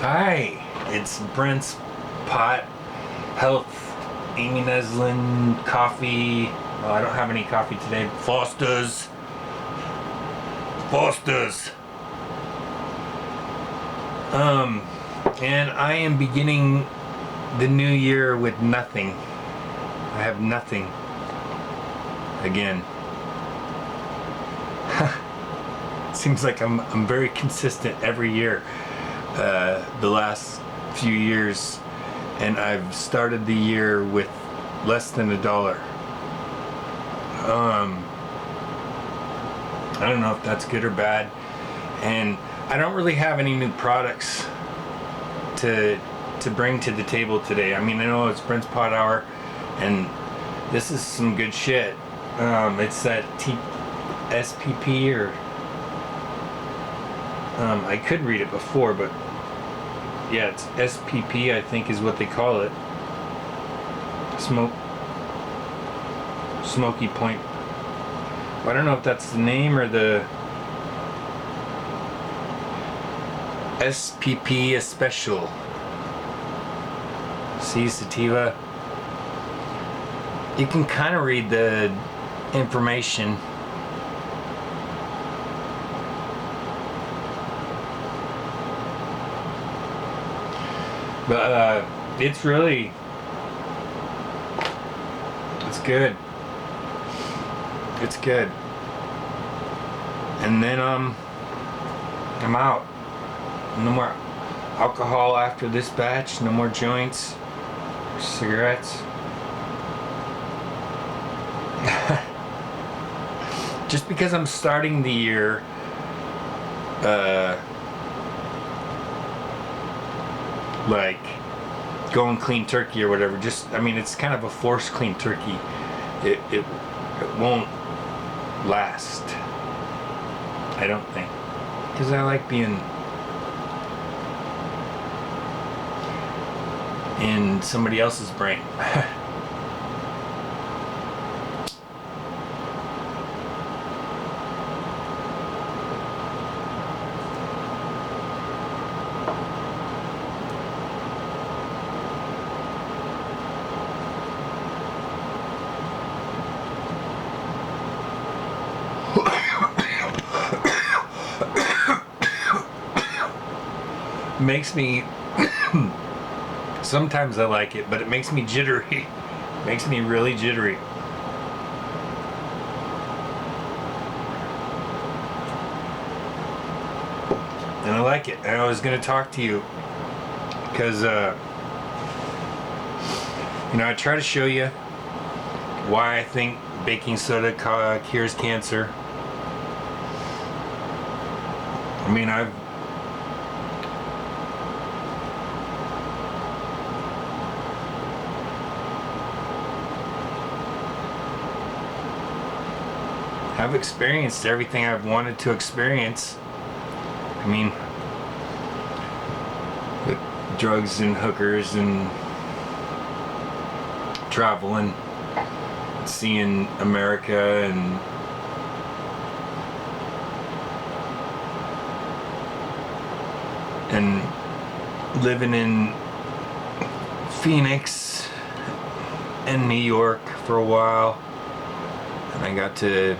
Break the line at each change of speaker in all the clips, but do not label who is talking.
Hi, it's Brent's Pot Health Amy Neslin coffee. Well, I don't have any coffee today. Foster's. And I am beginning the new year with nothing. I have nothing. Again. Seems like I'm very consistent every year. The last few years, and I've started the year with less than $1. I don't know if that's good or bad, and I don't really have any new products to bring to the table today. I mean, I know it's Brent's Pot Hour, and this is some good shit. It's that SPP or I could read it before, but yeah, it's SPP, I think is what they call it. Smoky Point. Well, I don't know if that's the name or the SPP Special. See, sativa. You can kind of read the information. But it's good. It's good. And then I'm out. No more alcohol after this batch. No more joints, cigarettes. Just because I'm starting the year like going clean turkey or whatever, I mean, it's kind of a forced clean turkey. It won't last, I don't think, because I like being in somebody else's brain. Makes me sometimes I like it, but it makes me jittery. Makes me really jittery. And I like it. And I was going to talk to you because I try to show you why I think baking soda cures cancer. I mean, I've experienced everything I've wanted to experience. I mean, with drugs and hookers and travel and seeing America and living in Phoenix and New York for a while, and I got to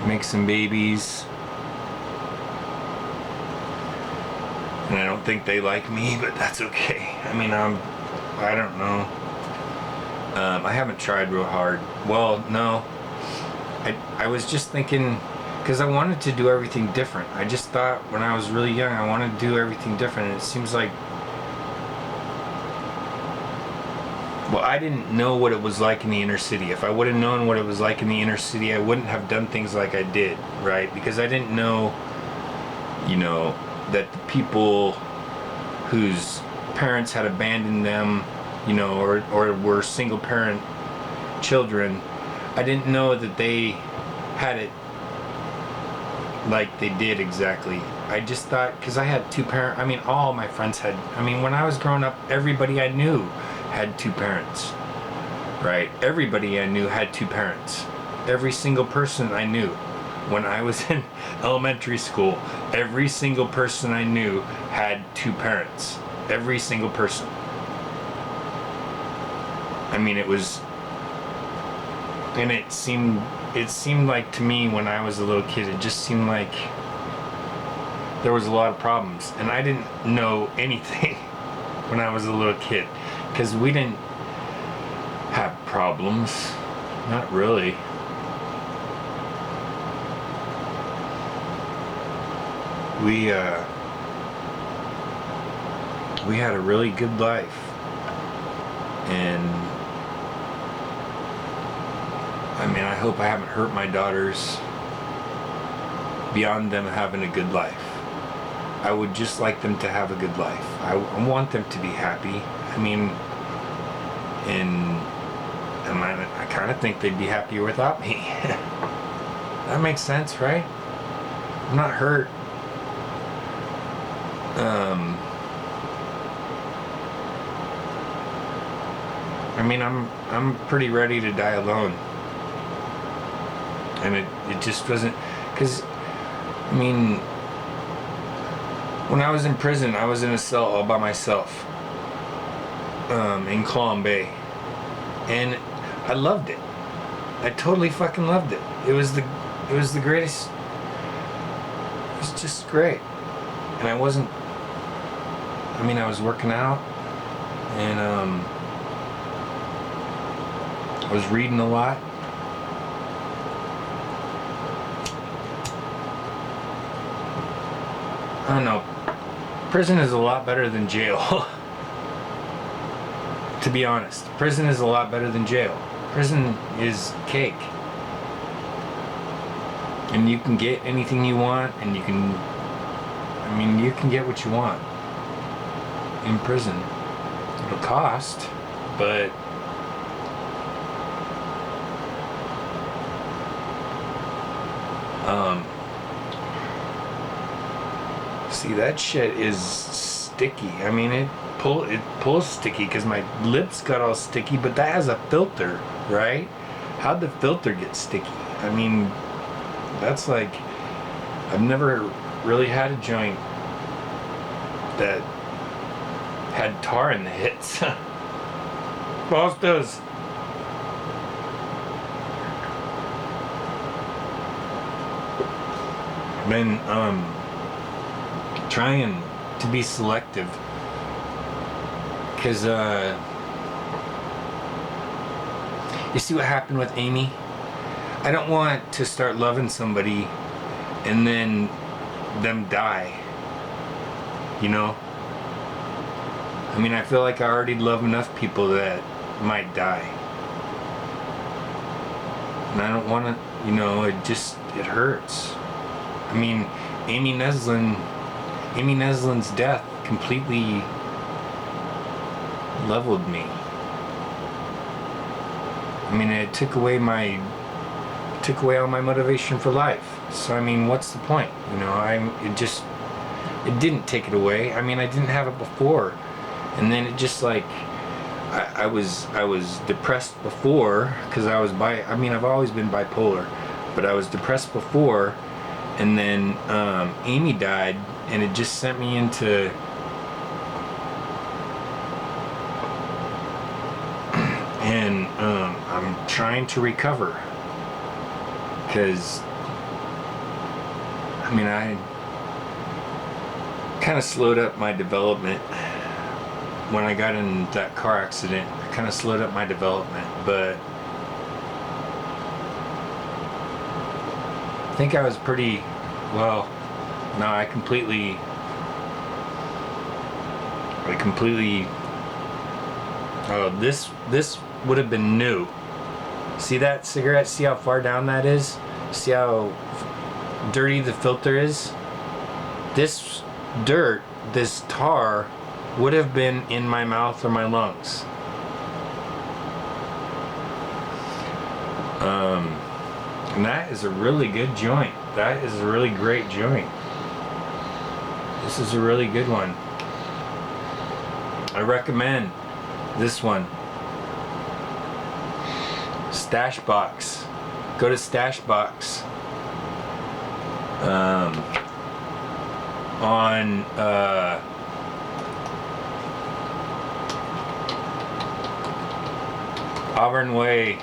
make some babies, and I don't think they like me, but that's okay. I mean, I don't know. I haven't tried real hard. Well, no, I was just thinking, because I wanted to do everything different. I just thought when I was really young I wanted to do everything different, and it seems like, well, I didn't know what it was like in the inner city. If I would have known what it was like in the inner city, I wouldn't have done things like I did, right? Because I didn't know, that the people whose parents had abandoned them, or were single parent children, I didn't know that they had it like they did exactly. I just thought, because I had two parents, I mean, all my friends had, when I was growing up, everybody I knew had two parents, right? Everybody I knew had two parents. Every single person I knew. when I was in elementary school, every single person I knew had two parents. Every single person. I mean, it was, and it seemed like to me when I was a little kid, it just seemed like there was a lot of problems, and I didn't know anything when I was a little kid, because we didn't have problems. Not really. We had a really good life, and I mean, I hope I haven't hurt my daughters beyond them having a good life. I would just like them to have a good life. I want them to be happy. I mean, and I kind of think they'd be happier without me. That makes sense, right? I'm not hurt. I mean, I'm pretty ready to die alone. And it just wasn't, because, I mean, when I was in prison, I was in a cell all by myself, in Clallam Bay, and I loved it. I totally fucking loved it. It was the greatest. It was just great. And I was working out, and I was reading a lot. I don't know. Prison is a lot better than jail. To be honest, prison is a lot better than jail. Prison is cake. And you can get anything you want, and you can get what you want in prison. It'll cost, but see, that shit is sticky. I mean, it pulls sticky because my lips got all sticky, but that has a filter, right? How'd the filter get sticky? I mean, that's like, I've never really had a joint that had tar in the hits. Boss does. I've been trying to be selective, because you see what happened with Amy? I don't want to start loving somebody and then them die, you know? I mean, I feel like I already love enough people that might die, and I don't want to, you know, it hurts. I mean, Amy Neslin's death completely leveled me. I mean, it took away all my motivation for life. So I mean, what's the point? You know, it didn't take it away. I mean, I didn't have it before, and then it just like, I was depressed before, because I've always been bipolar, but I was depressed before, and then Amy died, and it just sent me into and I'm trying to recover, because I mean, I kind of slowed up my development when I got in that car accident. I kind of slowed up my development, but I think I was pretty well. No, I completely this would have been new. See that cigarette? See how far down that is? See how dirty the filter is? This dirt, this tar, would have been in my mouth or my lungs. And that is a really good joint. That is a really great joint. This is a really good one. I recommend this one. Stash Box. Go to Stash Box on Auburn Way.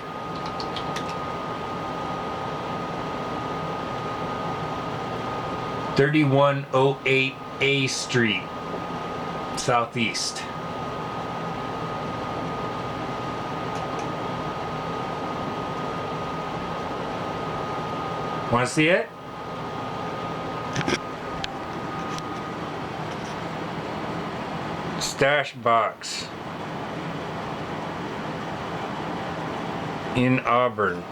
(3108) A Street, Southeast. Want to see it? Stash box in Auburn.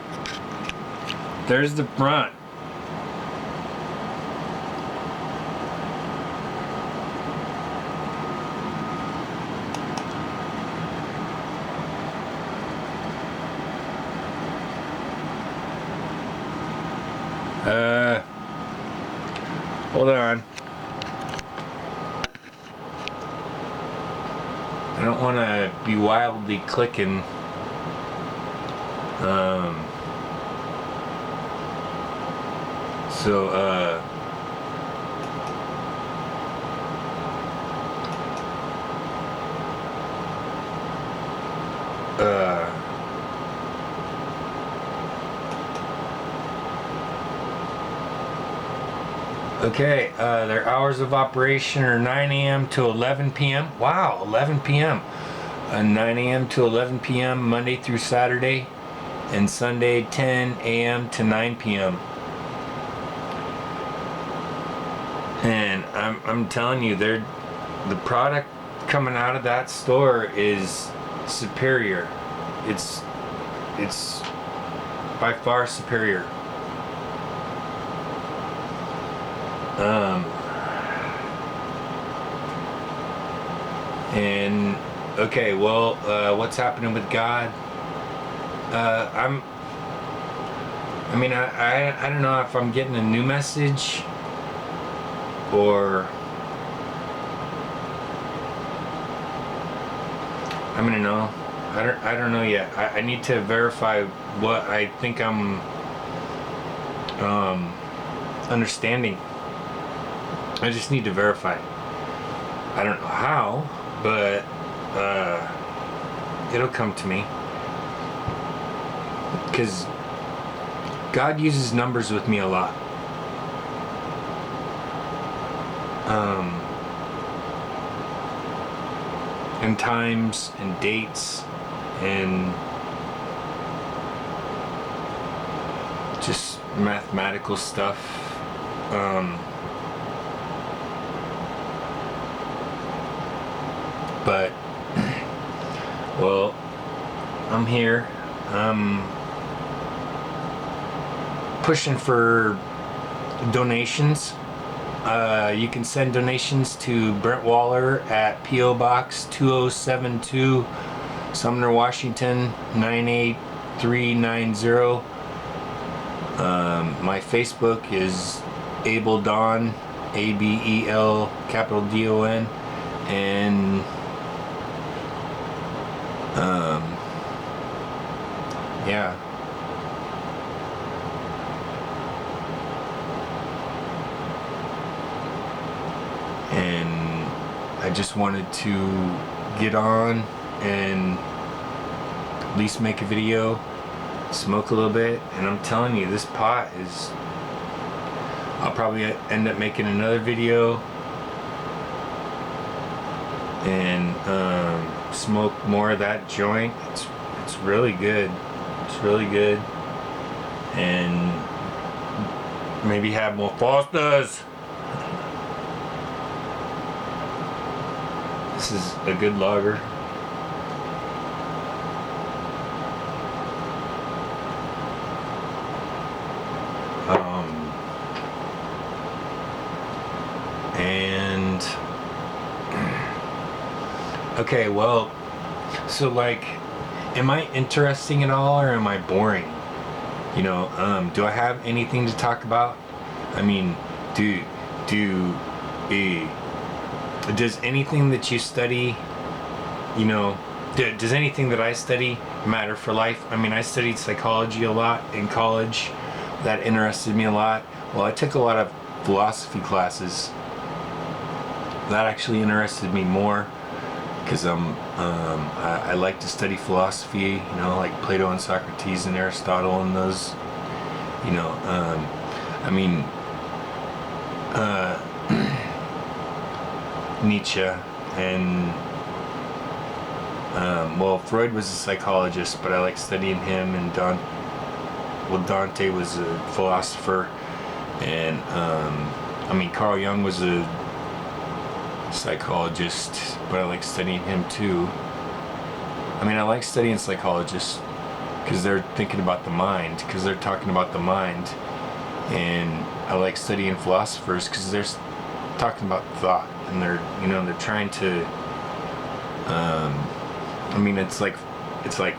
There's the front. Hold on. I don't want to be wildly clicking. Okay, their hours of operation are 9 a.m. to 11 p.m. Wow, 11 p.m. 9 a.m. to 11 p.m. Monday through Saturday, and Sunday 10 a.m. to 9 p.m. And I'm telling you, the product coming out of that store is superior. It's by far superior. And okay, well, what's happening with God? I don't know if I'm getting a new message or I'm gonna know. I don't know yet. I need to verify what I think I'm understanding. I just need to verify. I don't know how, but it'll come to me. Because God uses numbers with me a lot. And times and dates and just mathematical stuff. But well, I'm here. I'm pushing for donations. You can send donations to Brent Waller at P.O. Box 2072, Sumner, Washington 98390. My Facebook is Abel Don, ABEL capital DON, and yeah. And I just wanted to get on and at least make a video, smoke a little bit, and I'm telling you, this pot is, I'll probably end up making another video and smoke more of that joint. It's really good. It's really good. And maybe have more Fosters. This is a good lager. And okay, well, so like, am I interesting at all, or am I boring? You know, do I have anything to talk about? I mean, does anything that you study, you know, does anything that I study matter for life? I mean, I studied psychology a lot in college. That interested me a lot. Well, I took a lot of philosophy classes. That actually interested me more because I like to study philosophy, you know, like Plato and Socrates and Aristotle and those, you know, I mean, Nietzsche and well, Freud was a psychologist, but I like studying him, and Dante was a philosopher, and I mean, Carl Jung was a psychologist, but I like studying him too. I mean, I like studying psychologists because they're thinking about the mind, because they're talking about the mind, and I like studying philosophers because they're talking about thought, and they're, you know, they're trying to I mean, it's like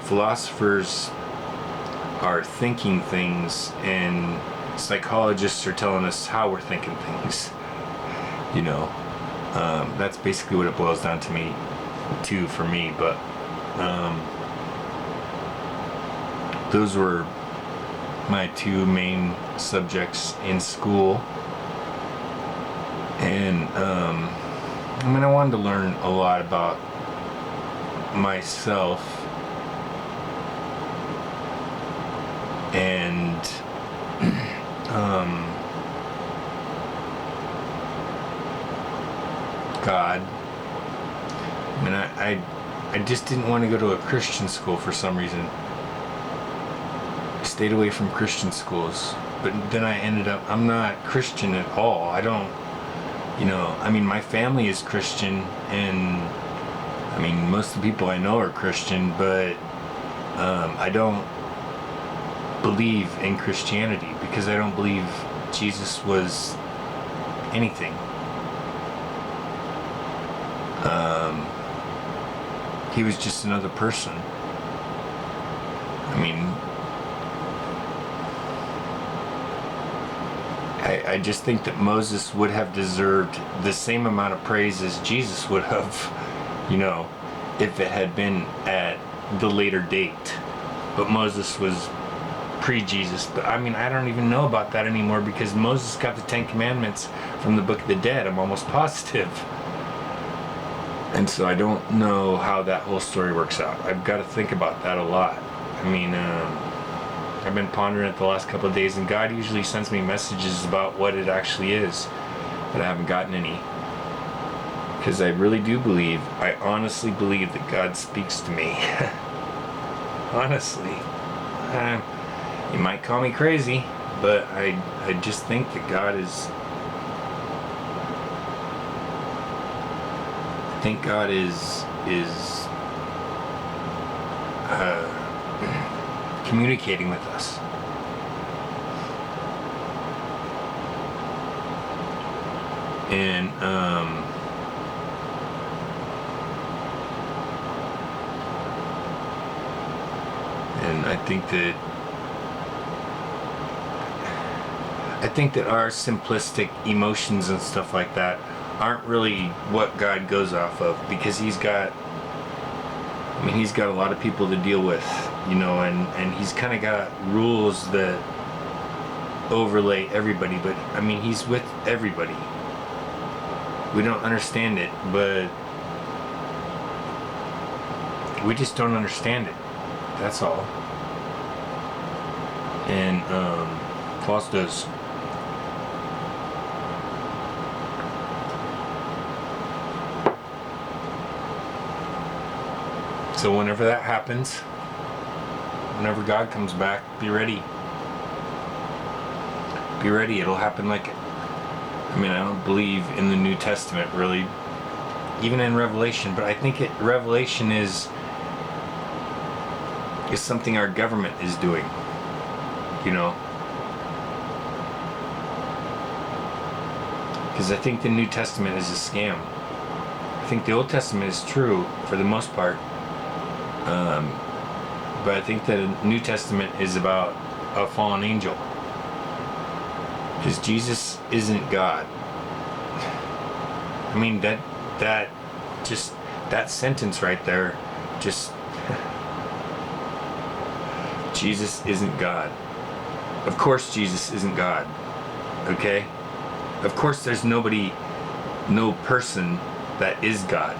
philosophers are thinking things and psychologists are telling us how we're thinking things, you know. That's basically what it boils down to me too, for me. But those were my two main subjects in school, and I mean, I wanted to learn a lot about myself and God. I mean, I just didn't want to go to a Christian school for some reason. I stayed away from Christian schools, but then I ended up, I'm not Christian at all. I don't, you know, I mean, my family is Christian, and I mean, most of the people I know are Christian, but I don't believe in Christianity because I don't believe Jesus was anything. He was just another person. I mean, I just think that Moses would have deserved the same amount of praise as Jesus would have, you know, if it had been at the later date. But Moses was pre-Jesus. But I mean, I don't even know about that anymore because Moses got the 10 Commandments from the Book of the Dead, I'm almost positive. And so I don't know how that whole story works out. I've got to think about that a lot. I mean, I've been pondering it the last couple of days, and God usually sends me messages about what it actually is, but I haven't gotten any. Because I really do believe, I honestly believe that God speaks to me. Honestly. You might call me crazy, but I just think that God is... I think God is communicating with us. And I think that our simplistic emotions and stuff like that aren't really what God goes off of, because he's got a lot of people to deal with, you know, and he's kind of got rules that overlay everybody, but I mean, he's with everybody. We don't understand it, but we just don't understand it. That's all. And Klaus does. So whenever that happens, whenever God comes back, be ready. Be ready. It'll happen like, I mean, I don't believe in the New Testament really, even in Revelation, but I think Revelation is something our government is doing, you know. Because I think the New Testament is a scam. I think the Old Testament is true for the most part. But I think that the New Testament is about a fallen angel. Because Jesus isn't God. I mean, that sentence right there, just... Jesus isn't God. Of course Jesus isn't God. Okay? Of course, there's nobody, no person that is God.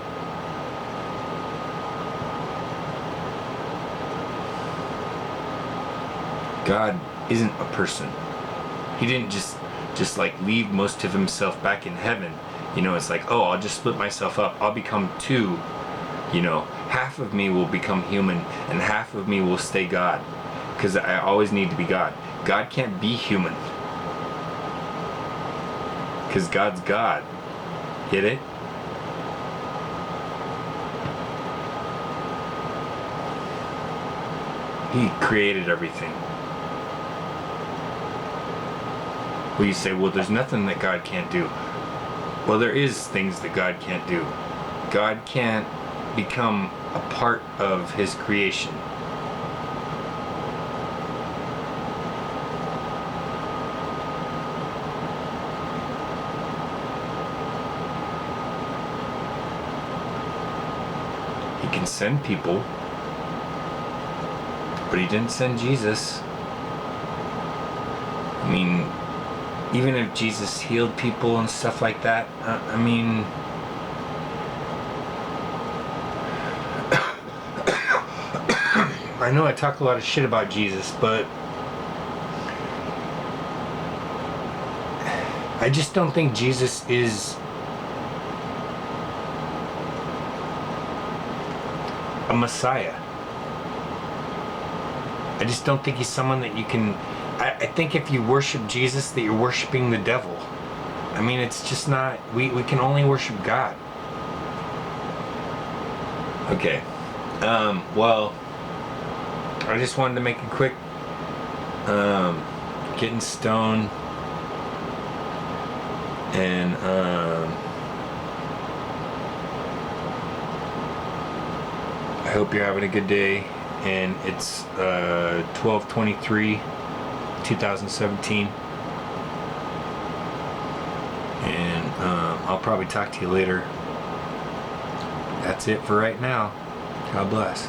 God isn't a person. He didn't just like leave most of himself back in heaven. You know, it's like, oh, I'll just split myself up. I'll become two. You know, half of me will become human and half of me will stay God. Because I always need to be God. God can't be human. Because God's God. Get it? He created everything. Well, you say, well, there's nothing that God can't do. Well, there is things that God can't do. God can't become a part of his creation. He can send people, but he didn't send Jesus. I mean, even if Jesus healed people and stuff like that, I mean, I know I talk a lot of shit about Jesus, but I just don't think Jesus is a Messiah. I just don't think he's someone that you can... I think if you worship Jesus, that you're worshiping the devil. I mean, it's just not... We can only worship God. Okay. Well, I just wanted to make it quick. Getting stoned. And, I hope you're having a good day. And it's 12/23, 2017. And I'll probably talk to you later. That's it for right now. God bless.